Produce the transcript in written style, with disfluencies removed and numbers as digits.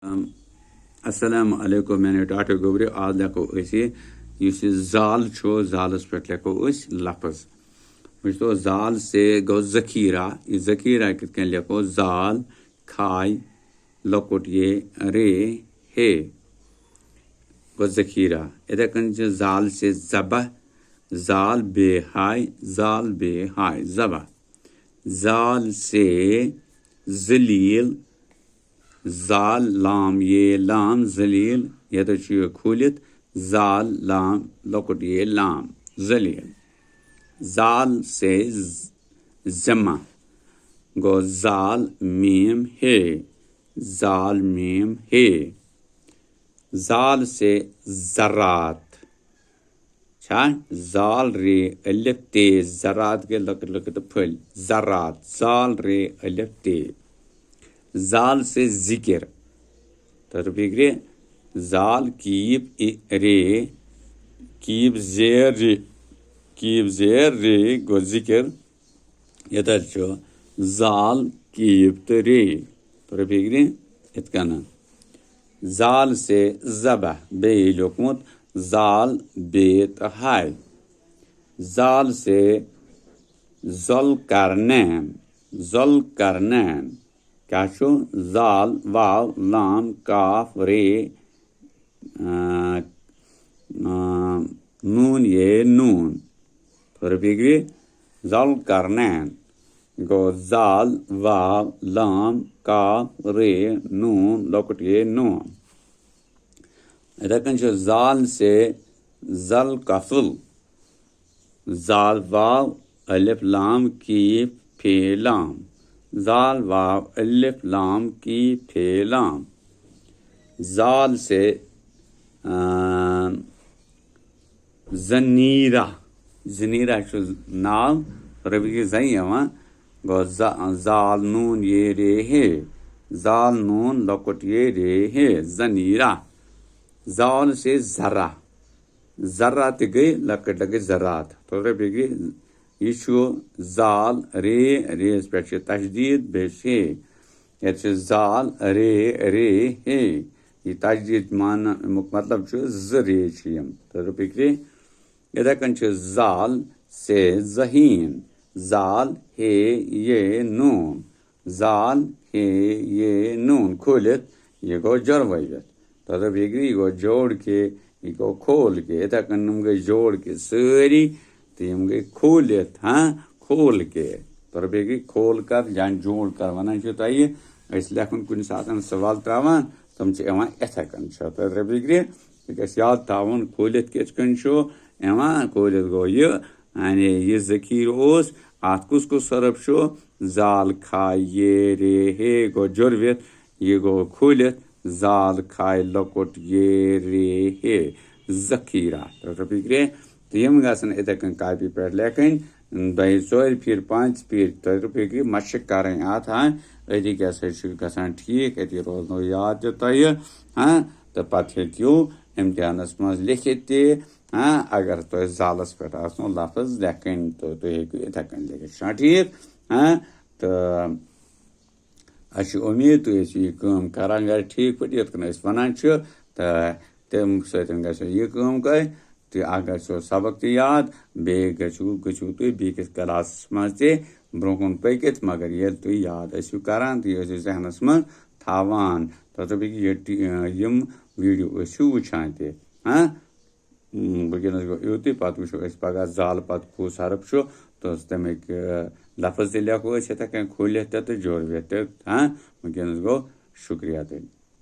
السلام علیکم میں ڈاکٹر گوبری آج لیکھو اس زال زالس پہ لیکھو لفظ وچھو زال سے گو ذخیرہ یہ ذخیرہ کت کن لکھو زال کھائے لکٹ یہ رے ہے گو ذخیرہ اتھے کن زال سے ذبح زال بے ہائے زال بے ہائے ذبح زال سے ذلیل زال لام یہ لام ذلیل یہ کھولت زال لام لکٹ یہ لام ذلیل زال سے ذمہ گو زال میم ہے زال میم ہے زال سے ذرات چھا زال رے الف تے ذرات کے لکٹ لکٹ پھل ذرات زال رے الف تے زال سے ذکر تو فکر زال کیب رے کیب زیر رے گو ذکر یہ زال کیب تو رے تو فکر اتکن زال سے ذبح بے لوکمت زال بیت ہائے زال سے ذل کرنین کیا چھو زال واو لام کاف رے نون یہ نون پھر فکری ذل کرنین گو زال واو لام کاف رے نون لکٹ یہ نون اتھے کن زال سے ذل کفل زال واو الف لام کی پھی لام زال واو الف لام کی پھی لام زال سے زنیرہ ناو ربی زین گو زال نون یہ رے ہے زال نون لکٹ یہ رے ہے زنیرہ زال سے ذرہ تہ گئی لکٹ لگے ذرات تو ربی یہ زال رے پہ تشدید بیس ہے یہ زال رے ہے یہ تشدید مان مطلب زرے تو فکر اتھے کن زال سے ذہین زال ہے یہ نون زال ہے یہ نون کھولت یہ گو جرویت تو فکر یہ گو جوڑ کے یہ گو کھول کے اتھے کن گئی جوڑ کے ساری تو یم گئی کھولت کھول کے تو بیٚیہِ گٔے کھول کر یا جوڑ کر ونان چھِ تۄہہِ أسۍ لیکھُن کُنہِ ساتہٕ سوال تراوان تِم چھِ یِوان یِتھے کٔنۍ چھِ تو فکرِ یہِ گژھِ یاد تھاوُن کھوٗلِتھ کِتھ کٔنۍ چھُ یِوان کھوٗلِتھ گوٚو یہِ یعنی یہِ ذخیرٕ اوس اتھ کُس کُس حرف چھُ زال کھاے یہ رے ہے گوٚو جُروِتھ یہِ گوٚو کھوٗلِتھ زال کھاے لۄکُٹ یہ رے ہے ذخیرہ تو فکرِ تو یم گھن اتھے کن کاپی پہ لیکن دۄیہِ ژورِ پھِرِ پانٛژِ پھِرِ تو فکرِ مشق کریں اتھ أتی کیٛاہ سا چھُ گژھان ٹھیٖک أتی روزنو یاد تہِ تۄہہِ تہٕ پتہٕ ہیٚکِو امتحانس منٛز لیکھِتھ تہِ اگر تۄہہِ زالس پٮ۪ٹھ آسنو لفظ لیکھٕنۍ تہٕ تُہۍ ہیٚکِو یِتھے کٔنۍ لیکھِتھ چھُنہ ٹھیٖک تہٕ اَسہِ چھِ اُمید تُہۍ ٲسِو یہِ کٲم کران گرِ ٹھیٖک پٲٹھۍ یِتھ کٔنۍ أسۍ ونان چھِ تہٕ تمہِ سۭتۍ گژھِ یہِ کٲم کٔرۍ تہٕ اکھ گژھیو سبق تہِ یاد بیٚیہِ گٔژھِو تُہۍ بیٚکِس کلاسس منٛز تہِ برونٛہہ کُن پٔکِتھ مگر ییٚلہِ تُہۍ یاد ٲسِو کران تُہۍ ٲسِو ذہنس منٛز تھاوان تۄہہِ یِم ویٖڈیو ٲسِو وٕچھان تہِ وٕنکیٚنس گوٚو یُتُے پتہٕ وٕچھو أسۍ پگاہ زالہٕ پتہٕ کُس حرف چھُ تہٕ تمیُک لفظ تہِ لیکھو أسۍ یِتھے کٔنۍ کھوٗلِتھ تہِ تہٕ جوڑوِتھ تہِ وٕنکیٚنس گوٚو شُکریہ تیٚلہِ